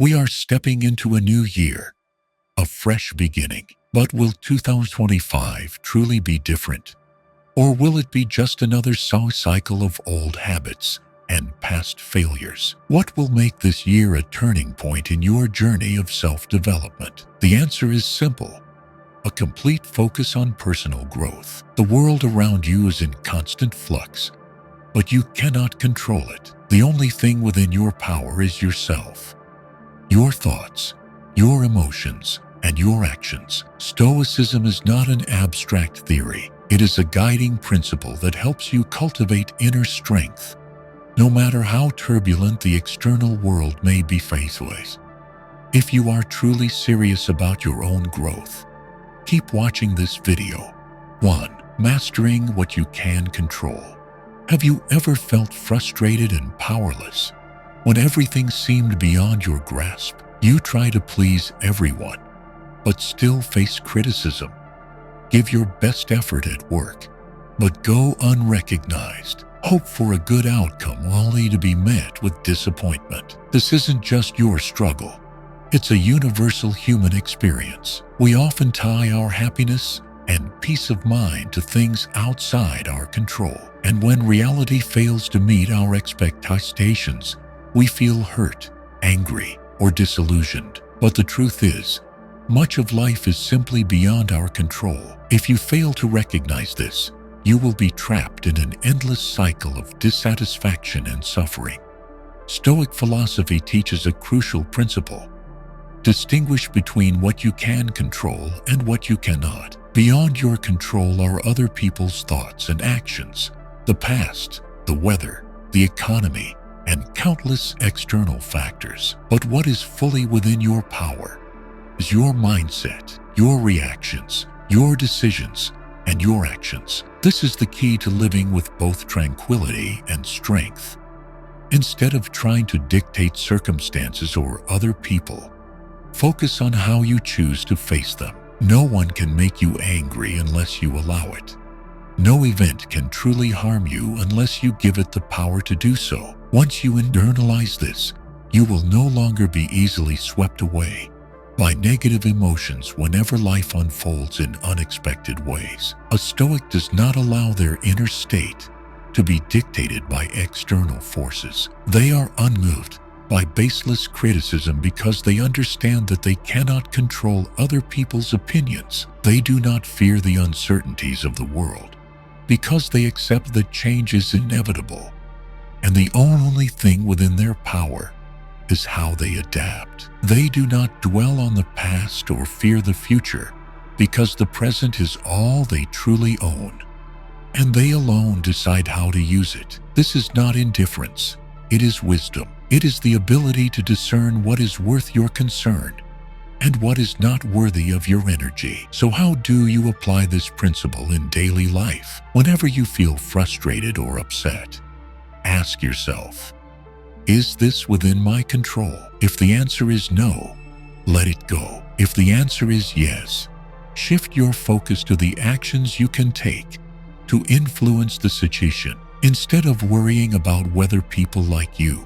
We are stepping into a new year, a fresh beginning. But will 2025 truly be different? Or will it be just another cycle of old habits and past failures? What will make this year a turning point in your journey of self-development? The answer is simple: a complete focus on personal growth. The world around you is in constant flux, but you cannot control it. The only thing within your power is yourself, your thoughts, your emotions, and your actions. Stoicism is not an abstract theory. It is a guiding principle that helps you cultivate inner strength, no matter how turbulent the external world may be faced with. If you are truly serious about your own growth, keep watching this video. 1. Mastering what you can control. Have you ever felt frustrated and powerless when everything seemed beyond your grasp? You try to please everyone, but still face criticism. Give your best effort at work, but go unrecognized. Hope for a good outcome only to be met with disappointment. This isn't just your struggle. It's a universal human experience. We often tie our happiness and peace of mind to things outside our control. And when reality fails to meet our expectations, we feel hurt, angry, or disillusioned. But the truth is, much of life is simply beyond our control. If you fail to recognize this, you will be trapped in an endless cycle of dissatisfaction and suffering. Stoic philosophy teaches a crucial principle: distinguish between what you can control and what you cannot. Beyond your control are other people's thoughts and actions, the past, the weather, the economy, and countless external factors. But what is fully within your power is your mindset, your reactions, your decisions, and your actions. This is the key to living with both tranquility and strength. Instead of trying to dictate circumstances or other people, focus on how you choose to face them. No one can make you angry unless you allow it. No event can truly harm you unless you give it the power to do so. Once you internalize this, you will no longer be easily swept away by negative emotions whenever life unfolds in unexpected ways. A Stoic does not allow their inner state to be dictated by external forces. They are unmoved by baseless criticism because they understand that they cannot control other people's opinions. They do not fear the uncertainties of the world because they accept that change is inevitable, and the only thing within their power is how they adapt. They do not dwell on the past or fear the future because the present is all they truly own, and they alone decide how to use it. This is not indifference, it is wisdom. It is the ability to discern what is worth your concern and what is not worthy of your energy. So how do you apply this principle in daily life? Whenever you feel frustrated or upset, ask yourself, is this within my control? If the answer is no, let it go. If the answer is yes, shift your focus to the actions you can take to influence the situation. Instead of worrying about whether people like you,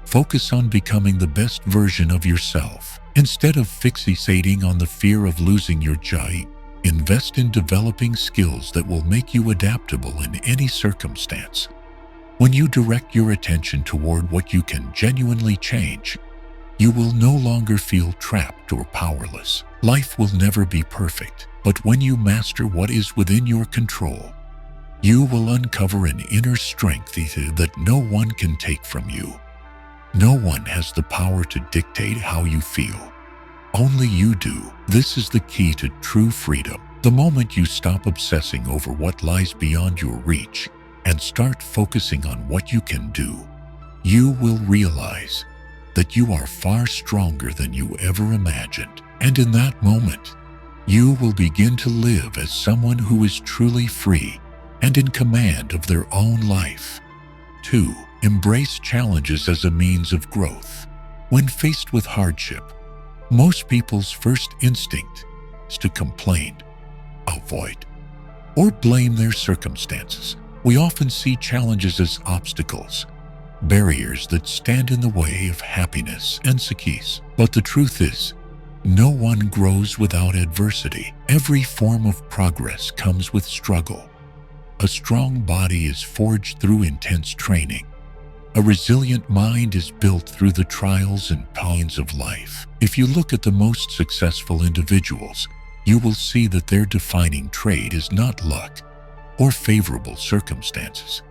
focus on becoming the best version of yourself. Instead of fixating on the fear of losing your job, invest in developing skills that will make you adaptable in any circumstance. When you direct your attention toward what you can genuinely change, you will no longer feel trapped or powerless. Life will never be perfect, but when you master what is within your control, you will uncover an inner strength that no one can take from you. No one has the power to dictate how you feel. Only you do. This is the key to true freedom. The moment you stop obsessing over what lies beyond your reach and start focusing on what you can do, you will realize that you are far stronger than you ever imagined. And in that moment, you will begin to live as someone who is truly free and in command of their own life. 2. Embrace challenges as a means of growth. When faced with hardship, most people's first instinct is to complain, avoid, or blame their circumstances. We often see challenges as obstacles, barriers that stand in the way of happiness and success. But the truth is, no one grows without adversity. Every form of progress comes with struggle. A strong body is forged through intense training. A resilient mind is built through the trials and pains of life. If you look at the most successful individuals, you will see that their defining trait is not luck or favorable circumstances,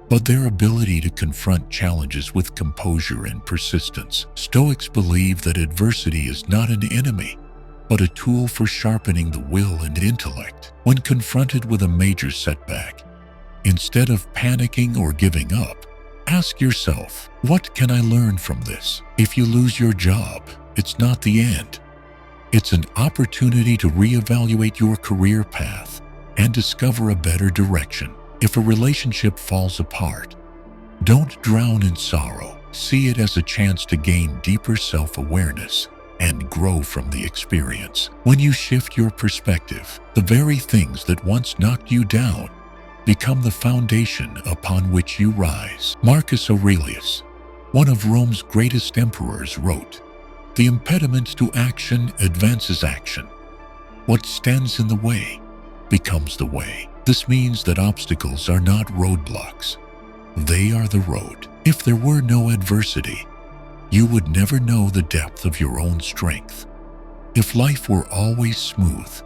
but their ability to confront challenges with composure and persistence. Stoics believe that adversity is not an enemy, but a tool for sharpening the will and intellect. When confronted with a major setback, instead of panicking or giving up, ask yourself, what can I learn from this? If you lose your job, it's not the end. It's an opportunity to reevaluate your career path and discover a better direction. If a relationship falls apart, don't drown in sorrow. See it as a chance to gain deeper self-awareness and grow from the experience. When you shift your perspective, the very things that once knocked you down become the foundation upon which you rise. Marcus Aurelius, one of Rome's greatest emperors, wrote, "The impediment to action advances action. What stands in the way becomes the way." This means that obstacles are not roadblocks. They are the road. If there were no adversity, you would never know the depth of your own strength. If life were always smooth,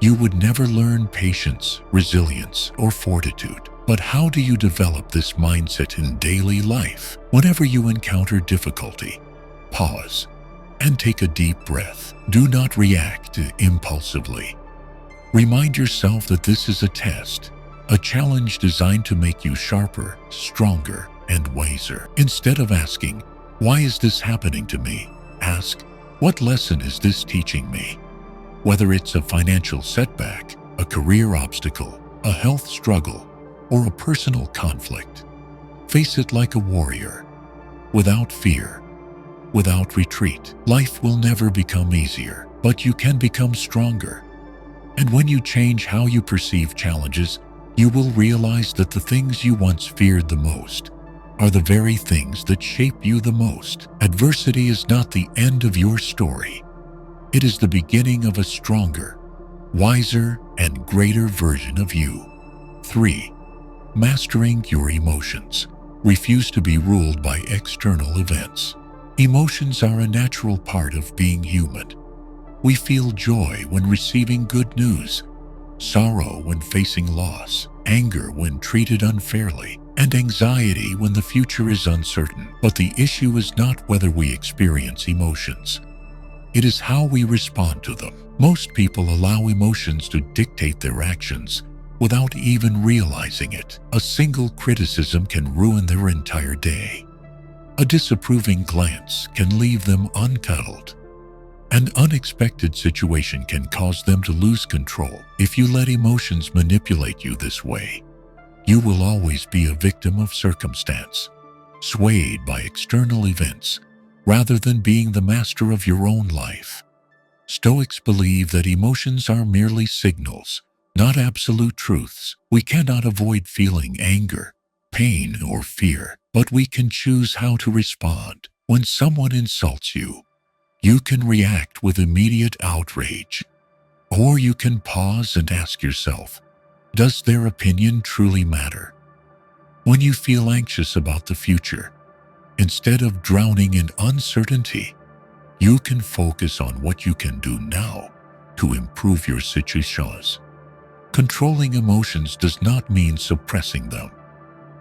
you would never learn patience, resilience, or fortitude. But how do you develop this mindset in daily life? Whenever you encounter difficulty, pause and take a deep breath. Do not react impulsively. Remind yourself that this is a test, a challenge designed to make you sharper, stronger, and wiser. Instead of asking, "Why is this happening to me?" ask, "What lesson is this teaching me?" Whether it's a financial setback, a career obstacle, a health struggle, or a personal conflict, face it like a warrior, without fear, without retreat. Life will never become easier, but you can become stronger. And when you change how you perceive challenges, you will realize that the things you once feared the most are the very things that shape you the most. Adversity is not the end of your story. It is the beginning of a stronger, wiser, and greater version of you. 3. Mastering your emotions. Refuse to be ruled by external events. Emotions are a natural part of being human. We feel joy when receiving good news, sorrow when facing loss, anger when treated unfairly, and anxiety when the future is uncertain. But the issue is not whether we experience emotions. It is how we respond to them. Most people allow emotions to dictate their actions without even realizing it. A single criticism can ruin their entire day. A disapproving glance can leave them uncuddled. An unexpected situation can cause them to lose control. If you let emotions manipulate you this way, you will always be a victim of circumstance, swayed by external events, rather than being the master of your own life. Stoics believe that emotions are merely signals, not absolute truths. We cannot avoid feeling anger, pain, or fear, but we can choose how to respond. When someone insults you, you can react with immediate outrage, or you can pause and ask yourself, does their opinion truly matter? When you feel anxious about the future, instead of drowning in uncertainty, you can focus on what you can do now to improve your situations. Controlling emotions does not mean suppressing them.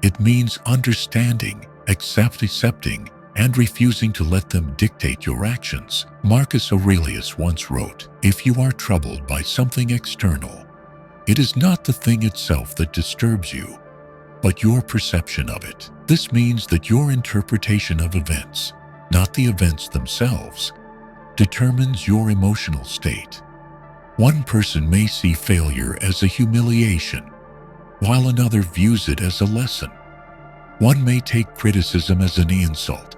It means understanding, accepting, and refusing to let them dictate your actions. Marcus Aurelius once wrote, "If you are troubled by something external, it is not the thing itself that disturbs you, but your perception of it." This means that your interpretation of events, not the events themselves, determines your emotional state. One person may see failure as a humiliation, while another views it as a lesson. One may take criticism as an insult,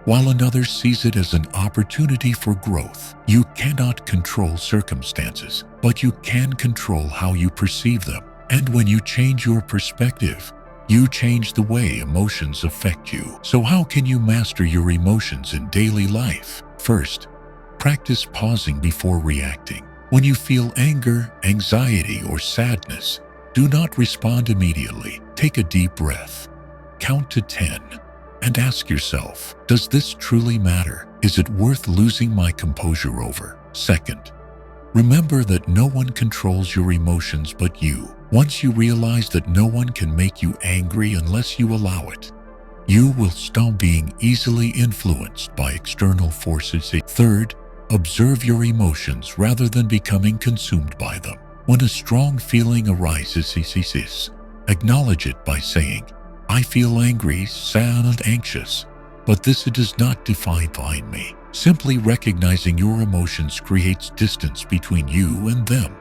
while another sees it as an opportunity for growth. You cannot control circumstances, but you can control how you perceive them. And when you change your perspective, You change the way emotions affect you. So how can you master your emotions in daily life? First, practice pausing before reacting. When you feel anger, anxiety, or sadness, do not respond immediately. Take a deep breath. Count to 10 and ask yourself, does this truly matter? Is it worth losing my composure over? Second, remember that no one controls your emotions but you. Once you realize that no one can make you angry unless you allow it, you will stop being easily influenced by external forces. Third, observe your emotions rather than becoming consumed by them. When a strong feeling arises, acknowledge it by saying, I feel angry, sad, and anxious, but this does not define me. Simply recognizing your emotions creates distance between you and them,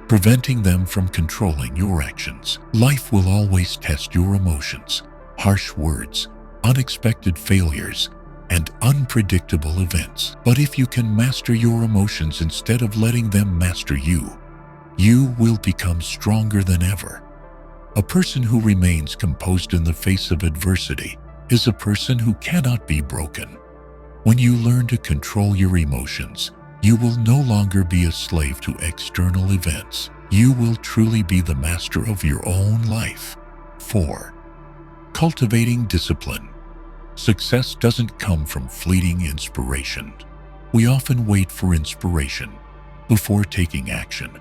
preventing them from controlling your actions. Life will always test your emotions. Harsh words, unexpected failures, and unpredictable events. But if you can master your emotions instead of letting them master you, you will become stronger than ever. A person who remains composed in the face of adversity is a person who cannot be broken. When you learn to control your emotions, you will no longer be a slave to external events. You will truly be the master of your own life. 4. Cultivating discipline. Success doesn't come from fleeting inspiration. We often wait for inspiration before taking action.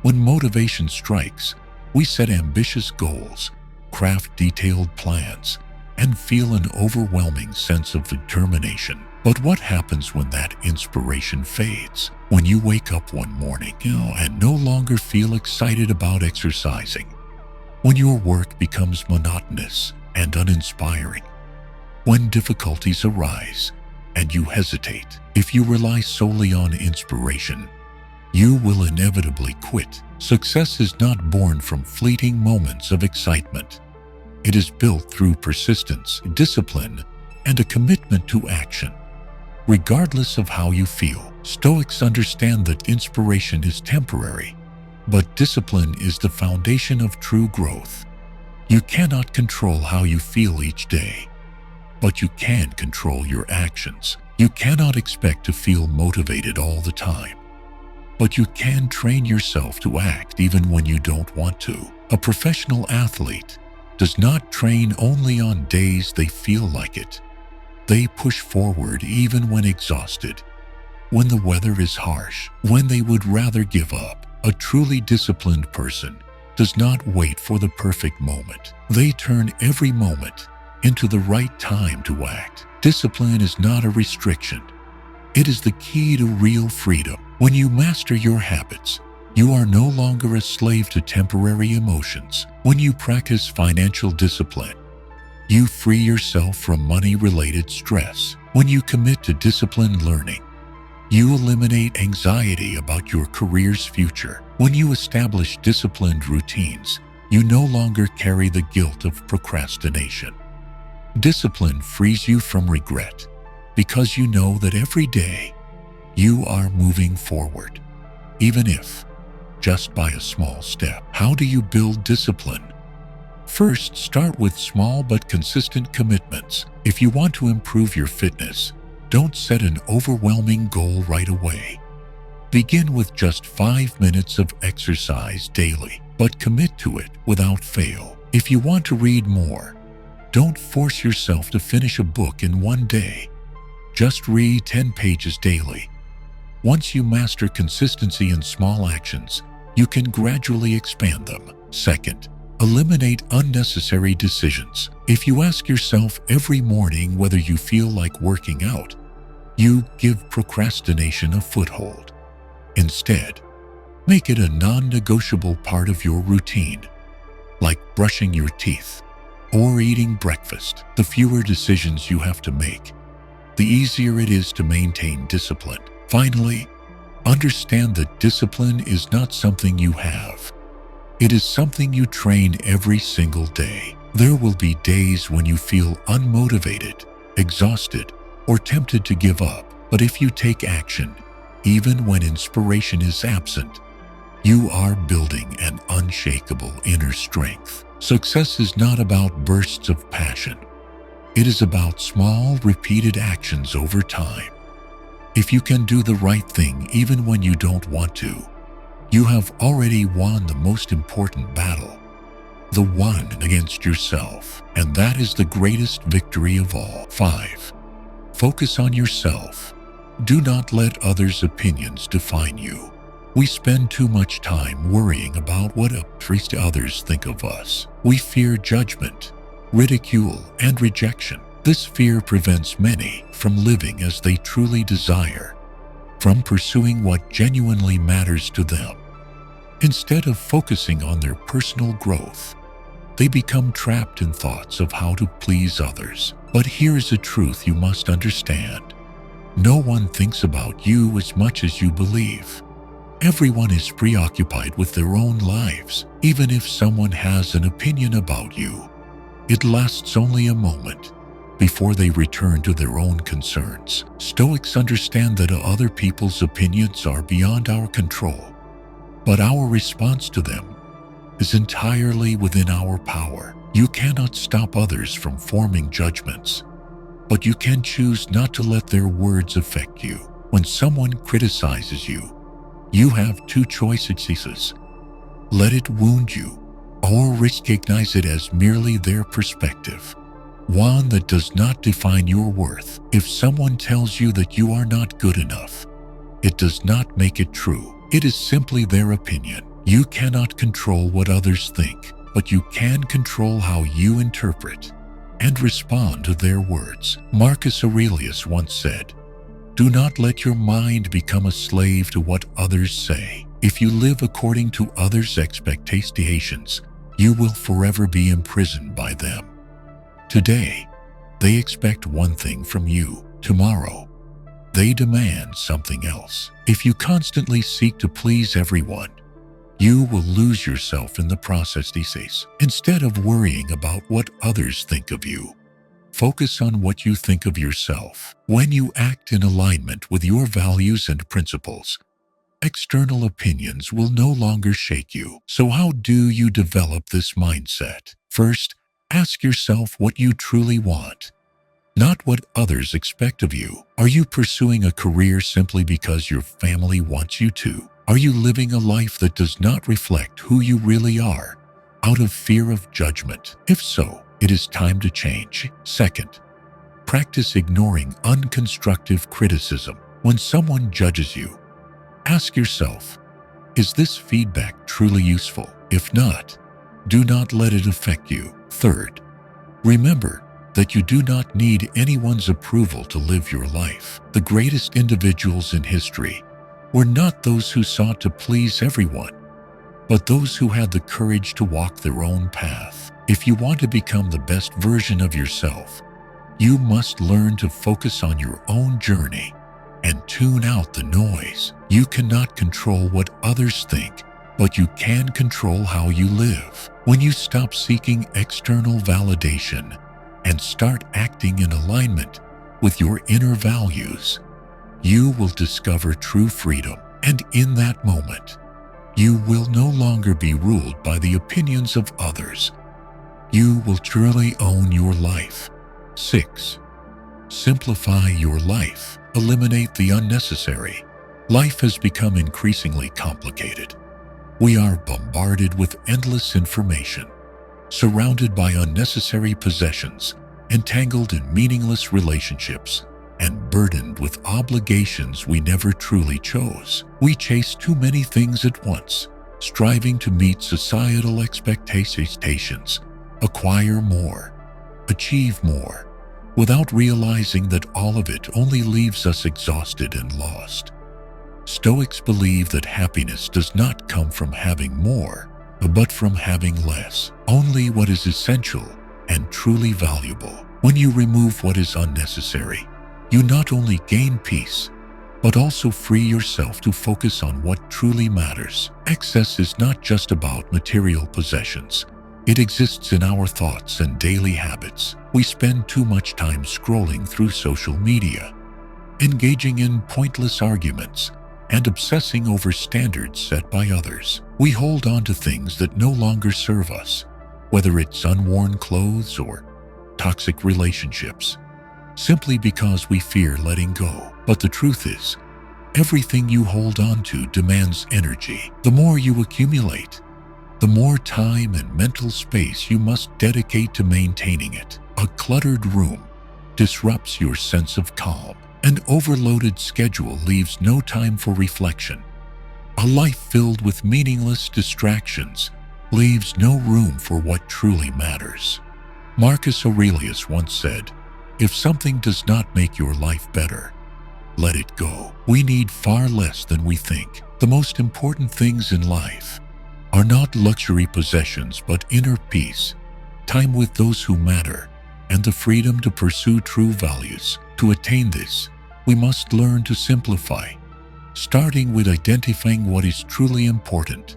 When motivation strikes, we set ambitious goals, craft detailed plans, and feel an overwhelming sense of determination. But what happens when that inspiration fades? When you wake up one morning and no longer feel excited about exercising? When your work becomes monotonous and uninspiring? When difficulties arise and you hesitate? If you rely solely on inspiration, you will inevitably quit. Success is not born from fleeting moments of excitement. It is built through persistence, discipline, and a commitment to action. Regardless of how you feel, Stoics understand that inspiration is temporary, but discipline is the foundation of true growth. You cannot control how you feel each day, but you can control your actions. You cannot expect to feel motivated all the time, but you can train yourself to act even when you don't want to. A professional athlete does not train only on days they feel like it. They push forward even when exhausted, when the weather is harsh, when they would rather give up. A truly disciplined person does not wait for the perfect moment. They turn every moment into the right time to act. Discipline is not a restriction. It is the key to real freedom. When you master your habits, you are no longer a slave to temporary emotions. When you practice financial discipline, you free yourself from money-related stress. When you commit to disciplined learning, you eliminate anxiety about your career's future. When you establish disciplined routines, you no longer carry the guilt of procrastination. Discipline frees you from regret because you know that every day you are moving forward, even if just by a small step. How do you build discipline? First, start with small but consistent commitments. If you want to improve your fitness, don't set an overwhelming goal right away. Begin with just 5 minutes of exercise daily, but commit to it without fail. If you want to read more, don't force yourself to finish a book in one day. Just read 10 pages daily. Once you master consistency in small actions, you can gradually expand them. Second, eliminate unnecessary decisions. If you ask yourself every morning whether you feel like working out, you give procrastination a foothold. Instead, make it a non-negotiable part of your routine, like brushing your teeth or eating breakfast. The fewer decisions you have to make, the easier it is to maintain discipline. Finally, understand that discipline is not something you have. It is something you train every single day. There will be days when you feel unmotivated, exhausted, or tempted to give up. But if you take action, even when inspiration is absent, you are building an unshakable inner strength. Success is not about bursts of passion. It is about small, repeated actions over time. If you can do the right thing even when you don't want to, you have already won the most important battle, the one against yourself, and that is the greatest victory of all. 5. Focus on yourself. Do not let others' opinions define you. We spend too much time worrying about what others think of us. We fear judgment, ridicule, and rejection. This fear prevents many from living as they truly desire, from pursuing what genuinely matters to them. Instead of focusing on their personal growth, they become trapped in thoughts of how to please others. But here's a truth you must understand. No one thinks about you as much as you believe. Everyone is preoccupied with their own lives. Even if someone has an opinion about you, it lasts only a moment before they return to their own concerns. Stoics understand that other people's opinions are beyond our control, but our response to them is entirely within our power. You cannot stop others from forming judgments, but you can choose not to let their words affect you. When someone criticizes you, you have two choices. Let it wound you, or recognize it as merely their perspective, one that does not define your worth. If someone tells you that you are not good enough, it does not make it true. It is simply their opinion. You cannot control what others think, but you can control how you interpret and respond to their words. Marcus Aurelius once said, "Do not let your mind become a slave to what others say. If you live according to others' expectations, you will forever be imprisoned by them. Today, they expect one thing from you. Tomorrow, they demand something else. If you constantly seek to please everyone, you will lose yourself in the process." Instead of worrying about what others think of you, focus on what you think of yourself. When you act in alignment with your values and principles, external opinions will no longer shake you. So how do you develop this mindset? First, ask yourself what you truly want, not what others expect of you. Are you pursuing a career simply because your family wants you to? Are you living a life that does not reflect who you really are, out of fear of judgment? If so, it is time to change. Second, practice ignoring unconstructive criticism. When someone judges you, ask yourself, is this feedback truly useful? If not, do not let it affect you. Third, remember that you do not need anyone's approval to live your life. The greatest individuals in history were not those who sought to please everyone, but those who had the courage to walk their own path. If you want to become the best version of yourself, you must learn to focus on your own journey and tune out the noise. You cannot control what others think, but you can control how you live. When you stop seeking external validation and start acting in alignment with your inner values, you will discover true freedom. And in that moment, you will no longer be ruled by the opinions of others. You will truly own your life. 6. Simplify your life. Eliminate the unnecessary. Life has become increasingly complicated. We are bombarded with endless information, surrounded by unnecessary possessions, entangled in meaningless relationships, and burdened with obligations we never truly chose. We chase too many things at once, striving to meet societal expectations, acquire more, achieve more, without realizing that all of it only leaves us exhausted and lost. Stoics believe that happiness does not come from having more, but from having less. Only what is essential and truly valuable. When you remove what is unnecessary, you not only gain peace, but also free yourself to focus on what truly matters. Excess is not just about material possessions. It exists in our thoughts and daily habits. We spend too much time scrolling through social media, engaging in pointless arguments, and obsessing over standards set by others. We hold on to things that no longer serve us, whether it's unworn clothes or toxic relationships, simply because we fear letting go. But the truth is, everything you hold on to demands energy. The more you accumulate, the more time and mental space you must dedicate to maintaining it. A cluttered room disrupts your sense of calm. An overloaded schedule leaves no time for reflection. A life filled with meaningless distractions leaves no room for what truly matters. Marcus Aurelius once said, "If something does not make your life better, let it go." We need far less than we think. The most important things in life are not luxury possessions but inner peace, time with those who matter, and the freedom to pursue true values. To attain this, we must learn to simplify, starting with identifying what is truly important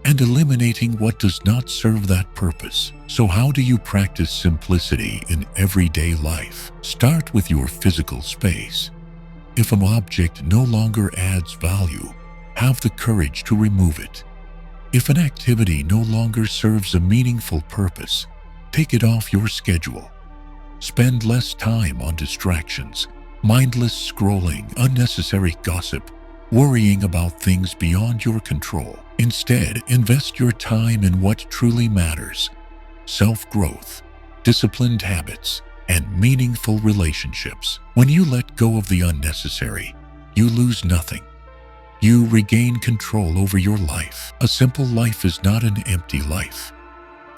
and eliminating what does not serve that purpose. So how do you practice simplicity in everyday life? Start with your physical space. If an object no longer adds value, have the courage to remove it. If an activity no longer serves a meaningful purpose, take it off your schedule. Spend less time on distractions, mindless scrolling, unnecessary gossip, worrying about things beyond your control. Instead, invest your time in what truly matters: self-growth, disciplined habits, and meaningful relationships. When you let go of the unnecessary, you lose nothing. You regain control over your life. A simple life is not an empty life.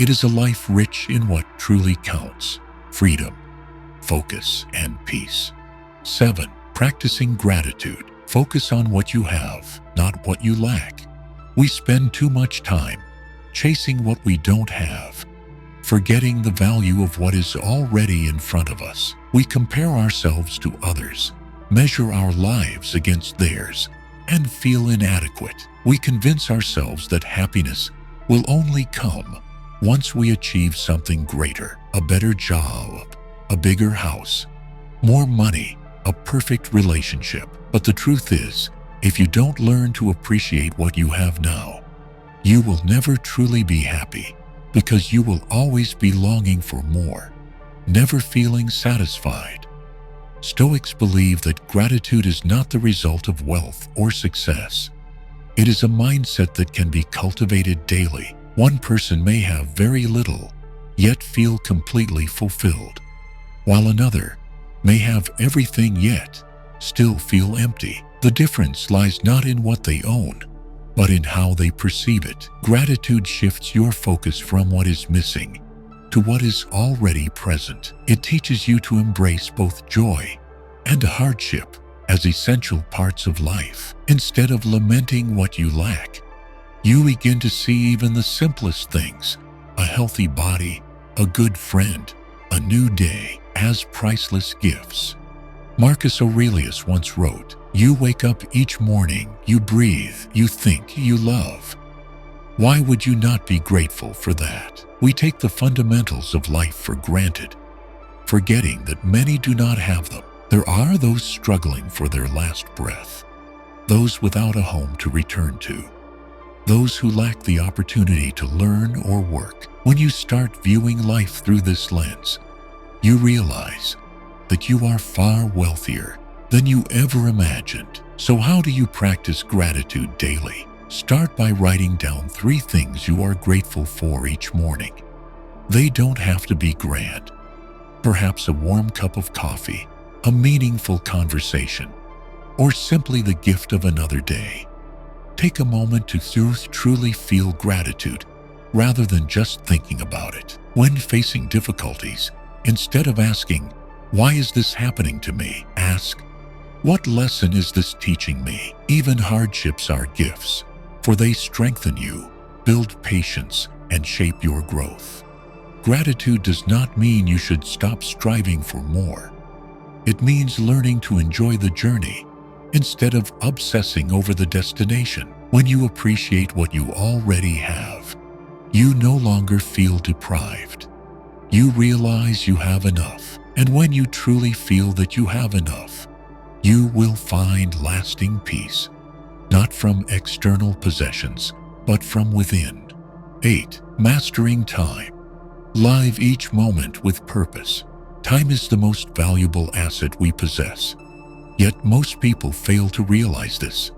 It is a life rich in what truly counts: freedom, focus, and peace. 7. Practicing gratitude. Focus on what you have, not what you lack. We spend too much time chasing what we don't have, forgetting the value of what is already in front of us. We compare ourselves to others, measure our lives against theirs, and feel inadequate. We convince ourselves that happiness will only come once we achieve something greater: a better job, a bigger house, more money, a perfect relationship. But the truth is, if you don't learn to appreciate what you have now, you will never truly be happy, because you will always be longing for more, never feeling satisfied. Stoics believe that gratitude is not the result of wealth or success. It is a mindset that can be cultivated daily. One person may have very little, yet feel completely fulfilled, while another may have everything yet still feel empty. The difference lies not in what they own, but in how they perceive it. Gratitude shifts your focus from what is missing to what is already present. It teaches you to embrace both joy and hardship as essential parts of life. Instead of lamenting what you lack, you begin to see even the simplest things: a healthy body, a good friend, a new day, as priceless gifts. Marcus Aurelius once wrote, "You wake up each morning, you breathe, you think, you love. Why would you not be grateful for that?" We take the fundamentals of life for granted, forgetting that many do not have them. There are those struggling for their last breath, those without a home to return to, those who lack the opportunity to learn or work. When you start viewing life through this lens, you realize that you are far wealthier than you ever imagined. So how do you practice gratitude daily? Start by writing down 3 things you are grateful for each morning. They don't have to be grand. Perhaps a warm cup of coffee, a meaningful conversation, or simply the gift of another day. Take a moment to truly feel gratitude rather than just thinking about it. When facing difficulties, instead of asking, "Why is this happening to me?" ask, "What lesson is this teaching me?" Even hardships are gifts, for they strengthen you, build patience, and shape your growth. Gratitude does not mean you should stop striving for more. It means learning to enjoy the journey instead of obsessing over the destination. When you appreciate what you already have, you no longer feel deprived. You realize you have enough. And when you truly feel that you have enough, you will find lasting peace, not from external possessions, but from within. 8. Mastering time. Live each moment with purpose. Time is the most valuable asset we possess. Yet most people fail to realize this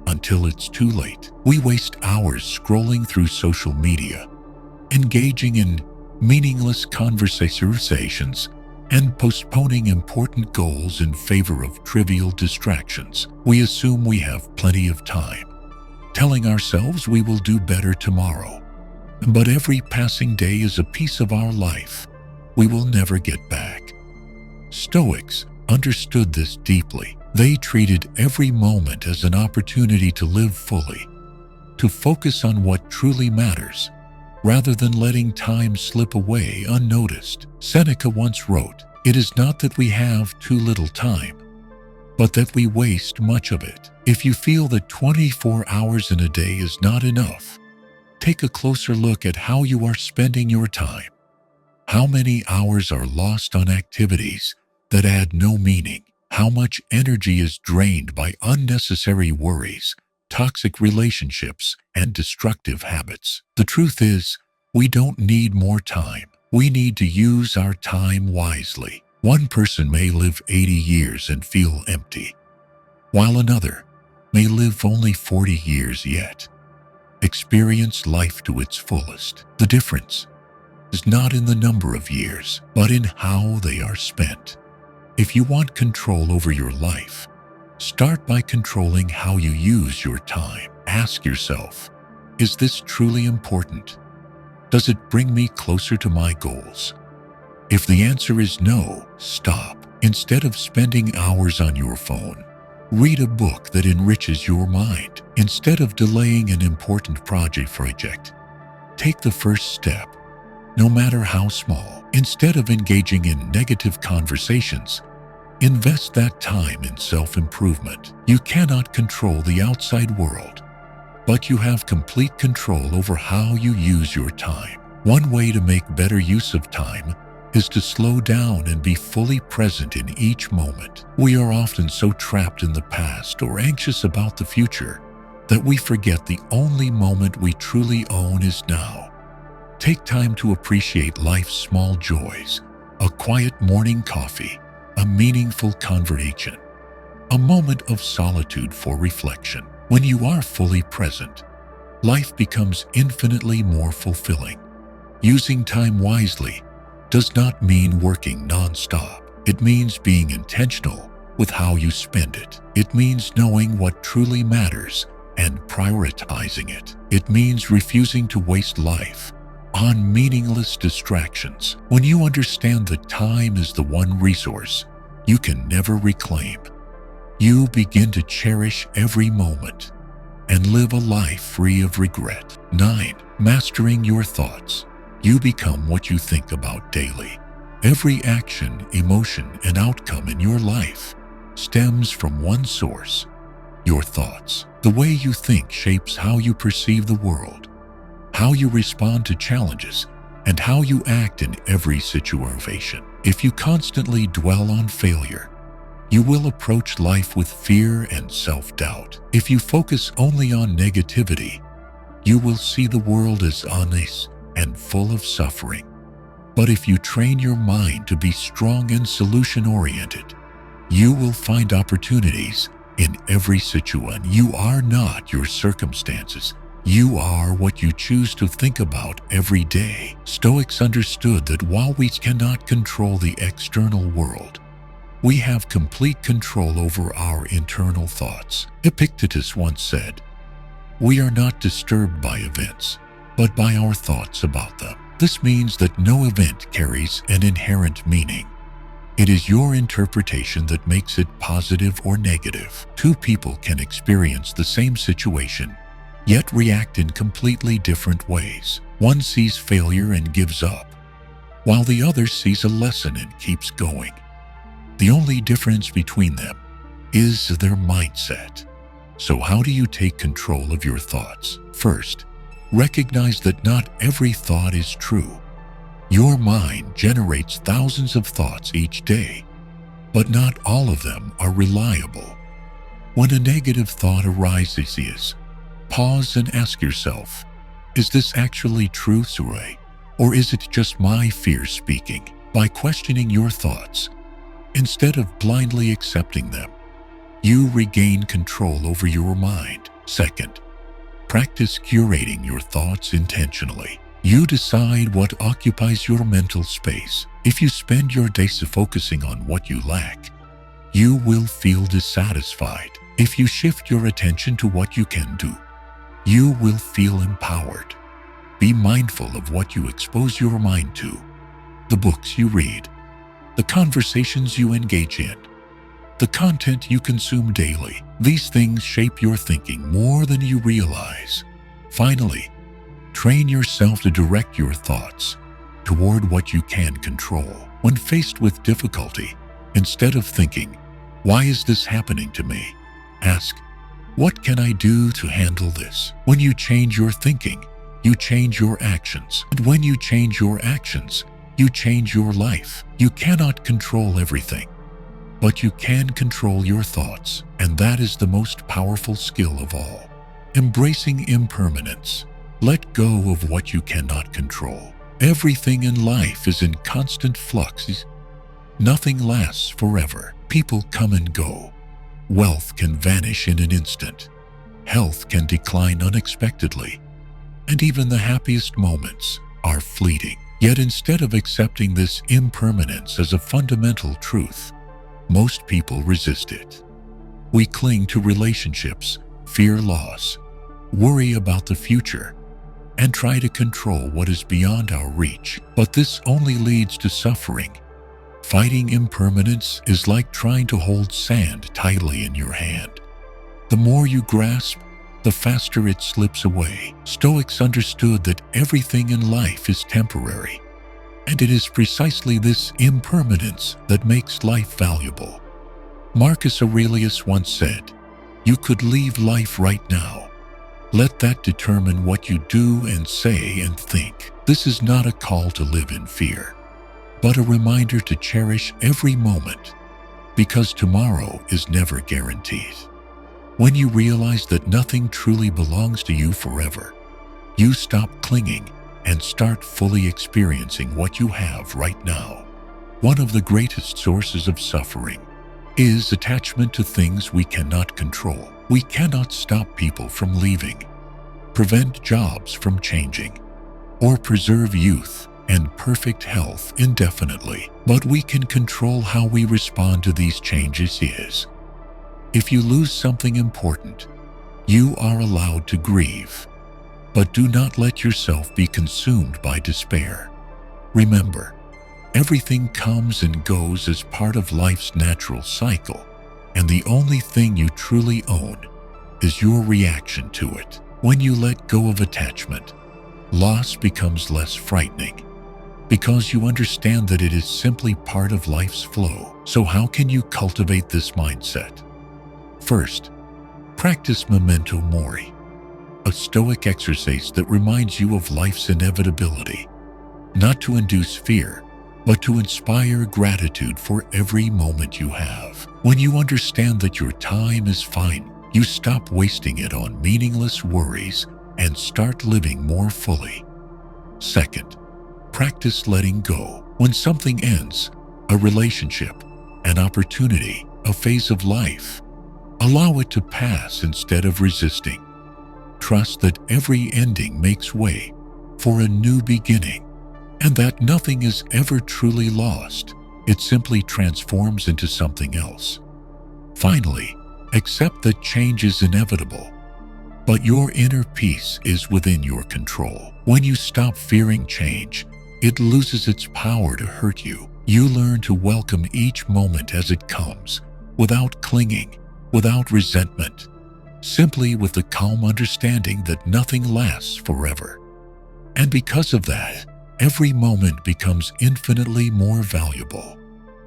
until it's too late. We waste hours scrolling through social media, engaging in meaningless conversations, and postponing important goals in favor of trivial distractions. We assume we have plenty of time, telling ourselves we will do better tomorrow. But every passing day is a piece of our life we will never get back. Stoics understood this deeply. They treated every moment as an opportunity to live fully, to focus on what truly matters, rather than letting time slip away unnoticed. Seneca once wrote, "It is not that we have too little time, but that we waste much of it." If you feel that 24 hours in a day is not enough, take a closer look at how you are spending your time. How many hours are lost on activities that add no meaning? How much energy is drained by unnecessary worries, toxic relationships, and destructive habits? The truth is, we don't need more time. We need to use our time wisely. One person may live 80 years and feel empty, while another may live only 40 years yet experience life to its fullest. The difference is not in the number of years, but in how they are spent. If you want control over your life, start by controlling how you use your time. Ask yourself, is this truly important? Does it bring me closer to my goals? If the answer is no, stop. Instead of spending hours on your phone, read a book that enriches your mind. Instead of delaying an important project, take the first step, no matter how small. Instead of engaging in negative conversations, invest that time in self-improvement. You cannot control the outside world, but you have complete control over how you use your time. One way to make better use of time is to slow down and be fully present in each moment. We are often so trapped in the past or anxious about the future that we forget the only moment we truly own is now. Take time to appreciate life's small joys, a quiet morning coffee, a meaningful conversation, a moment of solitude for reflection. When you are fully present, life becomes infinitely more fulfilling. Using time wisely does not mean working non-stop. It means being intentional with how you spend it. It means knowing what truly matters and prioritizing it. It means refusing to waste life on meaningless distractions. When you understand that time is the one resource you can never reclaim, you begin to cherish every moment and live a life free of regret. 9. Mastering your thoughts. You become what you think about daily. Every action, emotion, and outcome in your life stems from one source: your thoughts. The way you think shapes how you perceive the world, how you respond to challenges, and how you act in every situation. If you constantly dwell on failure, you will approach life with fear and self-doubt. If you focus only on negativity, you will see the world as honest and full of suffering. But if you train your mind to be strong and solution-oriented, you will find opportunities in every situation. You are not your circumstances. You are what you choose to think about every day. Stoics understood that while we cannot control the external world, we have complete control over our internal thoughts. Epictetus once said, "We are not disturbed by events, but by our thoughts about them." This means that no event carries an inherent meaning. It is your interpretation that makes it positive or negative. Two people can experience the same situation, yet react in completely different ways. One sees failure and gives up, while the other sees a lesson and keeps going. The only difference between them is their mindset. So how do you take control of your thoughts? First, recognize that not every thought is true. Your mind generates thousands of thoughts each day, but not all of them are reliable. When a negative thought arises, pause and ask yourself, is this actually true, Or is it just my fears speaking? By questioning your thoughts, instead of blindly accepting them, you regain control over your mind. Second, practice curating your thoughts intentionally. You decide what occupies your mental space. If you spend your days focusing on what you lack, you will feel dissatisfied. If you shift your attention to what you can do, you will feel empowered. Be mindful of what you expose your mind to, the books you read, the conversations you engage in, the content you consume daily. These things shape your thinking more than you realize. Finally, train yourself to direct your thoughts toward what you can control. When faced with difficulty, instead of thinking, "Why is this happening to me?" ask, "What can I do to handle this?" When you change your thinking, you change your actions. And when you change your actions, you change your life. You cannot control everything, but you can control your thoughts, and that is the most powerful skill of all. Embracing impermanence. Let go of what you cannot control. Everything in life is in constant flux. Nothing lasts forever. People come and go. Wealth can vanish in an instant. Health can decline unexpectedly. And even the happiest moments are fleeting. Yet instead of accepting this impermanence as a fundamental truth, most people resist it. We cling to relationships, fear loss, worry about the future, and try to control what is beyond our reach. But this only leads to suffering. Fighting impermanence is like trying to hold sand tightly in your hand. The more you grasp, the faster it slips away. Stoics understood that everything in life is temporary, and it is precisely this impermanence that makes life valuable. Marcus Aurelius once said, "You could leave life right now. Let that determine what you do and say and think." This is not a call to live in fear, but a reminder to cherish every moment, because tomorrow is never guaranteed. When you realize that nothing truly belongs to you forever, you stop clinging and start fully experiencing what you have right now. One of the greatest sources of suffering is attachment to things we cannot control. We cannot stop people from leaving, prevent jobs from changing, or preserve youth and perfect health indefinitely. But we can control how we respond to these changes. If you lose something important, you are allowed to grieve, but do not let yourself be consumed by despair. Remember, everything comes and goes as part of life's natural cycle, and the only thing you truly own is your reaction to it. When you let go of attachment, loss becomes less frightening, because you understand that it is simply part of life's flow. So how can you cultivate this mindset? First, practice memento mori, a Stoic exercise that reminds you of life's inevitability, not to induce fear, but to inspire gratitude for every moment you have. When you understand that your time is finite, you stop wasting it on meaningless worries and start living more fully. Second, practice letting go. When something ends, a relationship, an opportunity, a phase of life, allow it to pass instead of resisting. Trust that every ending makes way for a new beginning, and that nothing is ever truly lost. It simply transforms into something else. Finally, accept that change is inevitable, but your inner peace is within your control. When you stop fearing change, it loses its power to hurt you. You learn to welcome each moment as it comes, without clinging, without resentment, simply with the calm understanding that nothing lasts forever. And because of that, every moment becomes infinitely more valuable.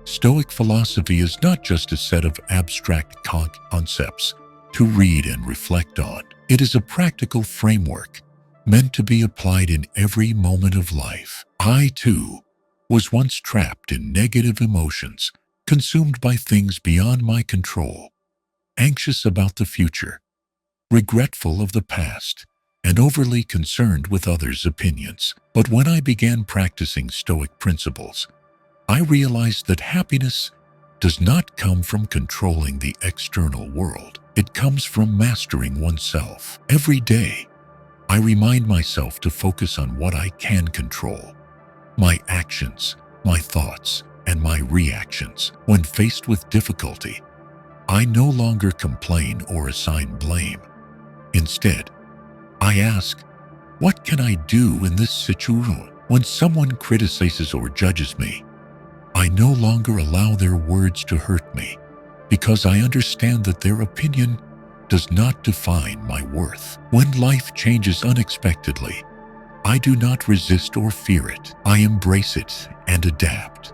Stoic philosophy is not just a set of abstract concepts to read and reflect on. It is a practical framework meant to be applied in every moment of life. I, too, was once trapped in negative emotions, consumed by things beyond my control, anxious about the future, regretful of the past, and overly concerned with others' opinions. But when I began practicing Stoic principles, I realized that happiness does not come from controlling the external world. It comes from mastering oneself. Every day, I remind myself to focus on what I can control: my actions, my thoughts, and my reactions. When faced with difficulty, I no longer complain or assign blame. Instead, I ask, what can I do in this situation? When someone criticizes or judges me, I no longer allow their words to hurt me, because I understand that their opinion does not define my worth. When life changes unexpectedly, I do not resist or fear it. I embrace it and adapt,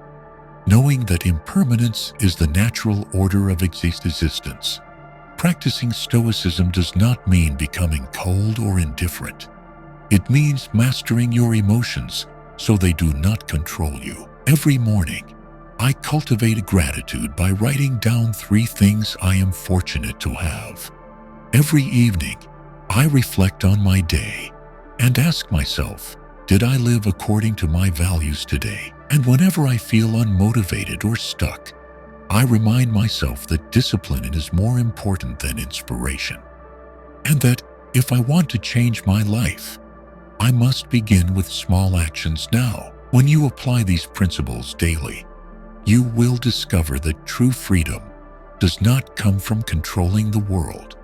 knowing that impermanence is the natural order of existence. Practicing Stoicism does not mean becoming cold or indifferent. It means mastering your emotions so they do not control you. Every morning, I cultivate gratitude by writing down 3 things I am fortunate to have. Every evening, I reflect on my day and ask myself, did I live according to my values today? And whenever I feel unmotivated or stuck, I remind myself that discipline is more important than inspiration, and that if I want to change my life, I must begin with small actions now. When you apply these principles daily, you will discover that true freedom does not come from controlling the world.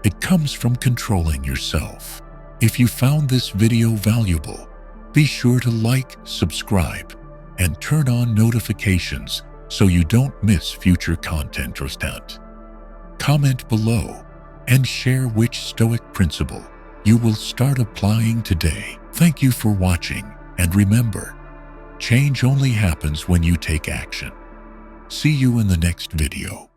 It comes from controlling yourself. If you found this video valuable, be sure to like, subscribe, and turn on notifications so you don't miss future content or stunt. Comment below and share which Stoic principle you will start applying today. Thank you for watching, and remember, change only happens when you take action. See you in the next video.